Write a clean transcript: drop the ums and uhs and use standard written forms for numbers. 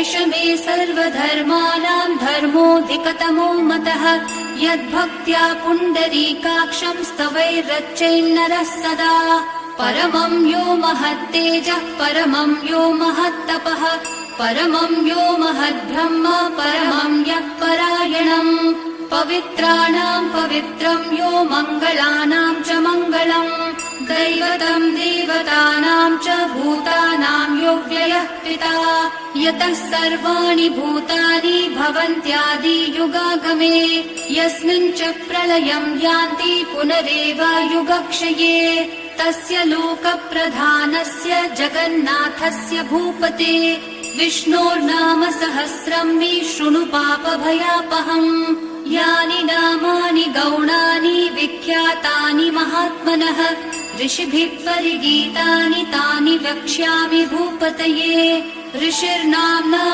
एष मे सर्वधर्माणां धर्मोऽधिकतमो मतः यद्भक्त्या पुण्डरीकाक्षं स्तवैरर्चयन्नरः सदा। परमं यो महत्तेजः परमं यो महत्तपः परमं यो महद्ब्रह्म परमं यः परायणम्। पवित्राणां पवित्रं यो मङ्गलानां च मङ्गलम् दैवतं देवतानां च भूतानां यो व्ययः पिता यतः सर्वाणि भूतानि भवन्त्यादियुगागमे यस्मिन् च प्रलयं यान्ति पुनरेव युगक्षये तस्य लोकप्रधानस्य जगन्नाथस्य भूपते विष्णोर्नाम सहस्रं मे शृणु पापभयापहम्। यानि नामानि गौणानि विख्यातानि महात्मनः ऋषिभिः परिगीतानि तानि वक्ष्यामि भूपतये। ऋषिर्नाम्ना